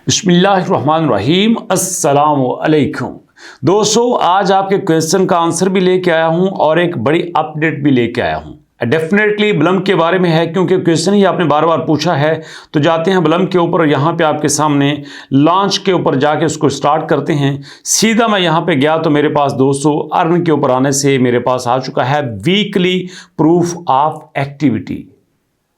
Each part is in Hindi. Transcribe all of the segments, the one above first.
बिस्मिल्लाहिर्रहमानिर्रहीम अस्सलामुअलैकुम। दोस्तों, आज आपके क्वेश्चन का आंसर भी लेके आया हूं और एक बड़ी अपडेट भी लेके आया हूं। डेफिनेटली ब्लम के बारे में है, क्योंकि क्वेश्चन ही आपने बार बार पूछा है। तो जाते हैं ब्लम के ऊपर। यहाँ पे आपके सामने लॉन्च के ऊपर जाके उसको स्टार्ट करते हैं। सीधा मैं यहाँ पे गया तो मेरे पास दोस्तों अर्न के ऊपर आने से मेरे पास आ चुका है वीकली प्रूफ ऑफ एक्टिविटी।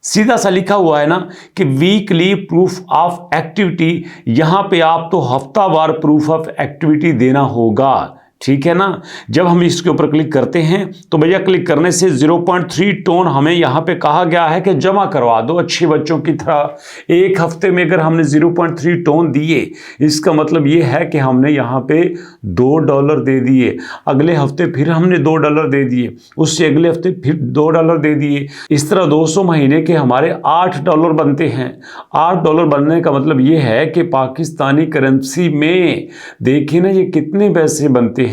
सीधा सा लिखा हुआ है ना कि वीकली प्रूफ ऑफ एक्टिविटी। यहां पे आप तो हफ्तावार प्रूफ ऑफ एक्टिविटी देना होगा, ठीक है ना। जब हम इसके ऊपर क्लिक करते हैं तो भैया क्लिक करने से 0.3 टोन हमें यहाँ पे कहा गया है कि जमा करवा दो अच्छे बच्चों की तरह। एक हफ्ते में अगर हमने 0.3 टोन दिए, इसका मतलब ये है कि हमने यहाँ पे $2 दे दिए। अगले हफ्ते फिर हमने $2 दे दिए, उससे अगले हफ्ते फिर $2 दे दिए। इस तरह 200 महीने के हमारे $8 बनते हैं। $8 बनने का मतलब ये है कि पाकिस्तानी करेंसी में देखिए ना ये कितने पैसे बनते हैं।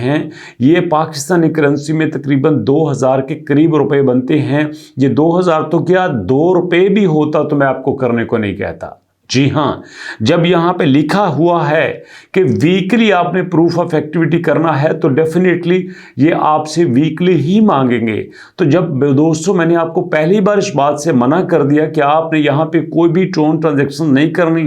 ये पाकिस्तानी करेंसी में तकरीबन 2000 के करीब रुपए बनते हैं। ये 2000 तो क्या ₹2 भी होता तो मैं आपको करने को नहीं कहता। जी हाँ, जब यहां पे लिखा हुआ है कि वीकली आपने प्रूफ ऑफ एक्टिविटी करना है तो डेफिनेटली ये आपसे वीकली ही मांगेंगे। तो जब दोस्तों मैंने आपको पहली बार इस बात से मना कर दिया कि आपने यहां पे कोई भी ट्रोन ट्रांजैक्शन नहीं करनी,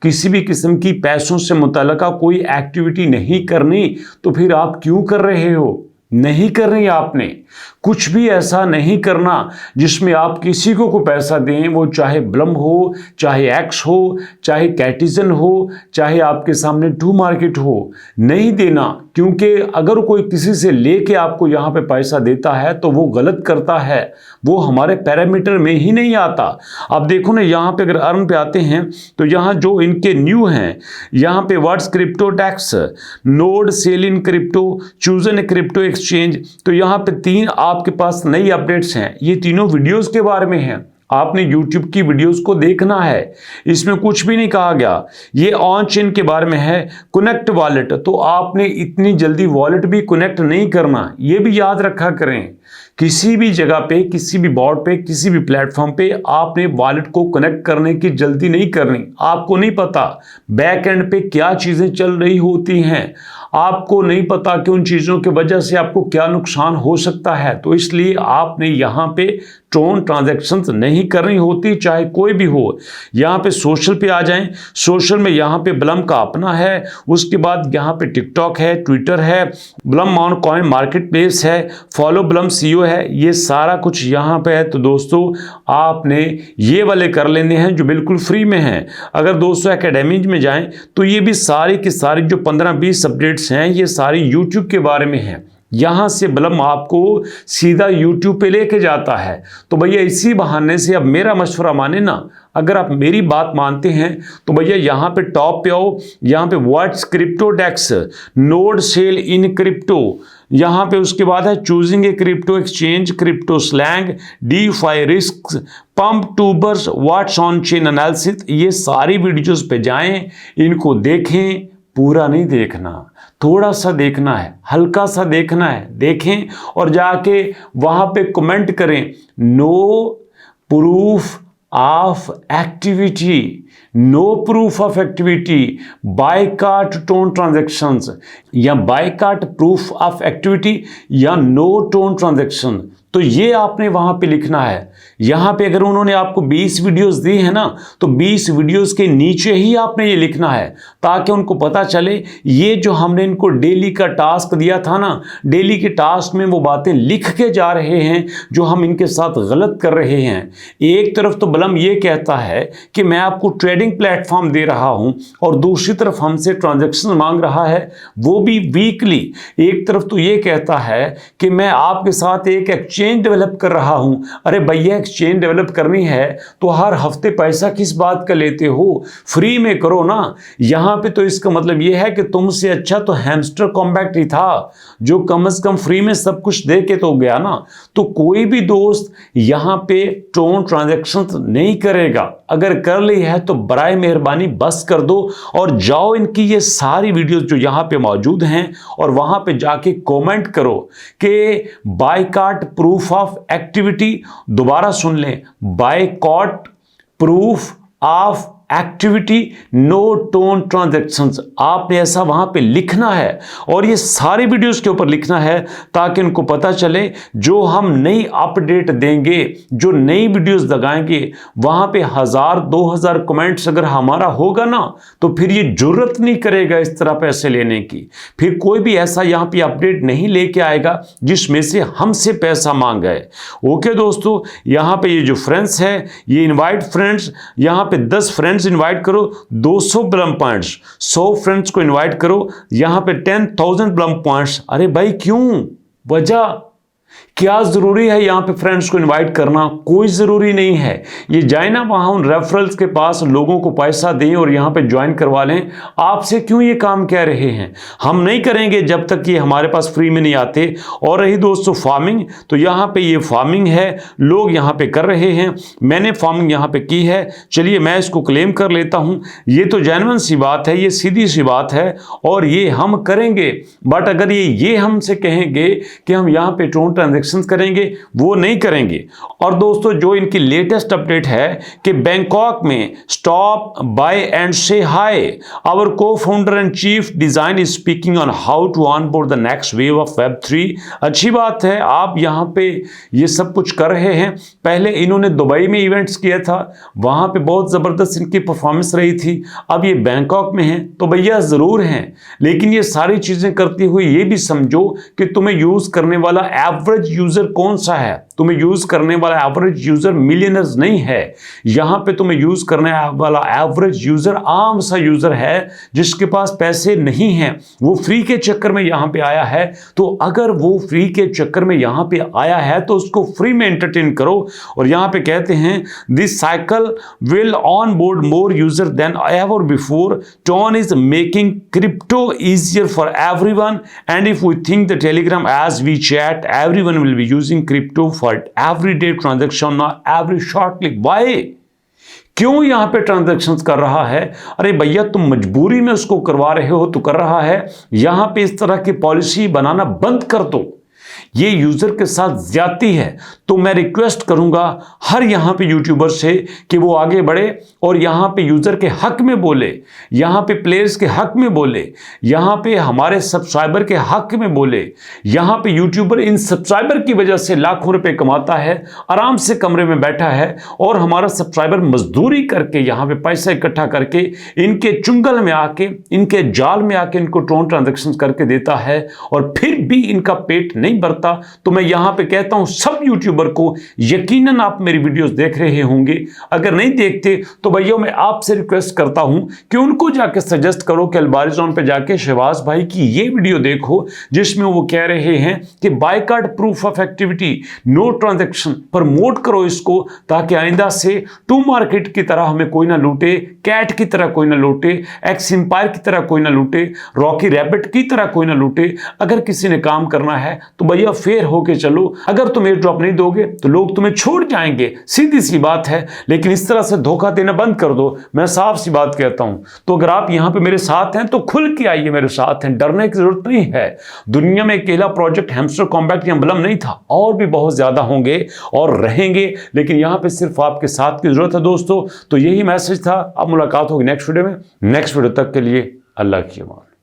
किसी भी किस्म की पैसों से मुतल्लिका कोई एक्टिविटी नहीं करनी, तो फिर आप क्यों कर रहे हो? नहीं करनी आपने। कुछ भी ऐसा नहीं करना जिसमें आप किसी को पैसा दें, वो चाहे ब्लम हो, चाहे एक्स हो, चाहे कैटिजन हो, चाहे आपके सामने टू मार्केट हो, नहीं देना। क्योंकि अगर कोई किसी से लेके आपको यहाँ पे पैसा देता है तो वो गलत करता है, वो हमारे पैरामीटर में ही नहीं आता। अब देखो ना, यहाँ पे अगर अर्न पे आते हैं तो यहाँ जो इनके न्यू हैं, यहाँ पे what's crypto tax, node cell in crypto, chosen crypto exchange. तो यहाँ पे 3 आपके पास नई अपडेट्स हैं। ये तीनों वीडियोस के बारे में हैं। आपने YouTube की वीडियोस को देखना है, इसमें कुछ भी नहीं कहा गया। ये ऑन चेन के बारे में है। कनेक्ट वॉलेट, तो आपने इतनी जल्दी वॉलेट भी कनेक्ट नहीं करना, ये भी याद रखा करें। किसी भी जगह पे, किसी भी बोर्ड पे, किसी भी प्लेटफॉर्म पे आपने वॉलेट को कनेक्ट करने की जल्दी नहीं करनी। आपको नहीं पता बैक एंड पे क्या चीजें चल रही होती हैं, आपको नहीं पता कि उन चीज़ों की वजह से आपको क्या नुकसान हो सकता है। तो इसलिए आपने यहाँ पे ट्रोन ट्रांजैक्शंस नहीं करनी होती, चाहे कोई भी हो। यहाँ पे सोशल पे आ जाएं। सोशल में यहाँ पे ब्लम का अपना है, उसके बाद यहाँ पे टिकटॉक है, ट्विटर है, Blum on coin market place है, फॉलो ब्लम सीईओ है, ये सारा कुछ यहाँ पे है। तो दोस्तों आपने ये वाले कर लेने हैं जो बिल्कुल फ्री में हैं। अगर दोस्तों एकेडमी में जाएं तो ये भी सारी की सारी जो 15-20 अपडेट्स हैं, ये सारी यूट्यूब के बारे में हैं। यहां से ब्लम आपको सीधा यूट्यूब पे लेके जाता है। तो भैया इसी बहाने से अब मेरा मशवरा माने ना, अगर आप मेरी बात मानते हैं तो भैया यहाँ पे टॉप पे आओ। यहाँ पे what's crypto tax, node cell in crypto, यहाँ पे उसके बाद है choosing a crypto exchange, crypto slang, DeFi risk, pump tubers, what's on chain analysis. ये सारी वीडियोस पे जाएं, इनको देखें। पूरा नहीं देखना, थोड़ा सा देखना है, हल्का सा देखना है, देखें और जाके वहां पे कमेंट करें no proof of activity, no proof of activity, boycott TON transactions, या बायकॉट प्रूफ ऑफ एक्टिविटी, या नो टोन ट्रांजैक्शन। तो ये आपने वहां पे लिखना है। यहां पे अगर उन्होंने आपको 20 वीडियोस दी है ना, तो 20 वीडियोस के नीचे ही आपने ये लिखना है, ताकि उनको पता चले ये जो हमने इनको डेली का टास्क दिया था ना, डेली के टास्क में वो बातें लिख के जा रहे हैं जो हम इनके साथ गलत कर रहे हैं। एक तरफ तो ब्लम ये कहता है कि मैं आपको ट्रेडिंग प्लेटफॉर्म दे रहा हूं, और दूसरी तरफ हमसे ट्रांजैक्शन मांग रहा है, वो भी वीकली। एक तरफ तो ये कहता है कि मैं आपके साथ एक एक्सचेंज डेवलप कर रहा हूं। अरे भैया एक्सचेंज डेवलप करनी है तो हर हफ्ते पैसा किस बात का लेते हो? फ्री में करो ना। यहां पे तो इसका मतलब यह है कि तुमसे अच्छा तो हैमस्टर कॉम्पैक्ट ही था, जो कम से कम फ्री में सब कुछ दे के तो गया ना। तो कोई भी दोस्त यहां पे ट्रोन ट्रांजैक्शन नहीं करेगा। अगर कर ली है तो बराए मेहरबानी बस कर दो और जाओ इनकी ये सारी वीडियोस जो यहां पे मौजूद हैं और वहां पे जाके कमेंट करो कि बायकॉट प्रूफ ऑफ एक्टिविटी। दोबारा सुन लें, boycott proof of activity no TON transactions, आपने ऐसा वहां पे लिखना है और ये सारे वीडियोस के ऊपर लिखना है ताकि उनको पता चले जो हम नई अपडेट देंगे, जो नई वीडियोस लगाएंगे, वहां पे 1000-2000 कमेंट्स अगर हमारा होगा ना तो फिर ये जरूरत नहीं करेगा इस तरह पैसे लेने की, फिर कोई भी ऐसा यहां पे अपडेट नहीं लेके आएगा जिसमें से हमसे पैसा मांगा है। ओके दोस्तों, यहां पे ये जो फ्रेंड्स है ये इनवाइट फ्रेंड्स, यहां पे 10 फ्रेंड्स इनवाइट करो 200 ब्लम पॉइंट्स, 100 फ्रेंड्स को इनवाइट करो यहां पे 10,000 ब्लम पॉइंट्स। अरे भाई क्यों, वजह क्या जरूरी है यहां पे फ्रेंड्स को इनवाइट करना? कोई जरूरी नहीं है। ये जाए ना वहां उन रेफरल्स के पास, लोगों को पैसा दें और यहां पे ज्वाइन करवा लें। आपसे क्यों ये काम कह रहे हैं? हम नहीं करेंगे जब तक ये हमारे पास फ्री में नहीं आते। और रही दोस्तों फार्मिंग, तो यहां पे ये फार्मिंग है, लोग यहां पे कर रहे हैं, मैंने फार्मिंग यहां पे की है, चलिए मैं इसको क्लेम कर लेता हूं। ये तो जेन्युइन सी बात है, ये सीधी सी बात है और ये हम करेंगे। बट अगर ये हमसे कहेंगे कि हम यहां पे टोन ट्रांजैक्शन करेंगे, वो नहीं करेंगे। और दोस्तों जो इनकी लेटेस्ट अपडेट है कि बैंकॉक में stop by and say hi, our co-founder and chief design is speaking on how to onboard the next wave of Web3। अच्छी बात है, आप यहां पे ये सब कुछ कर रहे हैं। पहले इन्होंने दुबई में इवेंट्स किया था, वहां पे बहुत जबरदस्त इनकी परफॉर्मेंस रही थी। अब ये बैंकॉक में है तो भैया जरूर हैं, लेकिन ये सारी चीजें करते हुए ये भी समझो कि तुम्हें यूज करने वाला एवरेज यूजर कौन सा है। तुम्हें यूज करने वाला एवरेज यूजर मिलियनर्स नहीं है, यहां पे तुम्हें यूज करने वाला एवरेज यूजर आम सा यूजर है जिसके पास पैसे नहीं हैं, वो फ्री के चक्कर में यहां पे आया है। तो अगर वो फ्री के चक्कर में यहां पे आया है तो उसको फ्री में एंटरटेन करो। और यहां पे कहते हैं this cycle will on board more user than ever before, TON is making crypto easier for everyone and if we think the Telegram as we chat everyone will be using crypto for everyday transaction or every short click. Why? क्यों यहां पे ट्रांजैक्शंस कर रहा है? अरे भैया तुम मजबूरी में उसको करवा रहे हो तो कर रहा है, यहां पे इस तरह की पॉलिसी बनाना बंद कर दो। ये यूजर के साथ ज्यादती है। तो मैं रिक्वेस्ट करूंगा हर यहां पे यूट्यूबर से कि वो आगे बढ़े और यहां पे यूजर के हक में बोले, यहां पे प्लेयर्स के हक में बोले, यहां पे हमारे सब्सक्राइबर के हक में बोले। यहां पे यूट्यूबर इन सब्सक्राइबर की वजह से लाखों रुपए कमाता है, आराम से कमरे में बैठा है, और हमारा सब्सक्राइबर मजदूरी करके यहां पे पैसा इकट्ठा करके इनके चुंगल में आके, इनके जाल में आके इनको टोन ट्रांजैक्शन करके देता है और फिर भी इनका पेट नहीं भरता। तो मैं यहां पे कहता हूं सब यूट्यूबर को, यकीनन आप मेरी वीडियोस देख रहे होंगे, अगर नहीं देखते तो भैया मैं आपसे रिक्वेस्ट करता हूं कि उनको जाके सजेस्ट करो कि अल्बारिज़ोन पे जाके शहबाज भाई की ये वीडियो देखो जिसमें वो कह रहे हैं कि boycott proof of activity no transaction, promote करो इसको ताकि आइंदा से टू मार्केट की तरह हमें कोई ना लूटे, कैट की तरह कोई ना लूटे, एक्स एम्पायर की तरह कोई ना लूटे, रॉकी रैबिट की तरह कोई ना लूटे। अगर किसी ने काम करना है तो भैया फेयर होके चलो, अगर तुम एयर ड्रॉप नहीं दोगे तो लोग तुम्हें छोड़ जाएंगे, सीधी सी बात है। लेकिन इस तरह से धोखा देना बंद कर दो, मैं साफ सी बात कहता हूं। तो अगर आप यहां पे मेरे साथ हैं तो खुल के आइए, मेरे साथ हैं, डरने की जरूरत नहीं है। दुनिया में अकेला प्रोजेक्ट हैमस्टर कॉम्बैट या बलम नहीं था, और भी बहुत ज्यादा होंगे और रहेंगे, लेकिन यहां पे सिर्फ आपके साथ की जरूरत है दोस्तों। तो यही मैसेज था। अब मुलाकात होगी नेक्स्ट वीडियो में। नेक्स्ट वीडियो तक के लिए अल्लाह की अमान।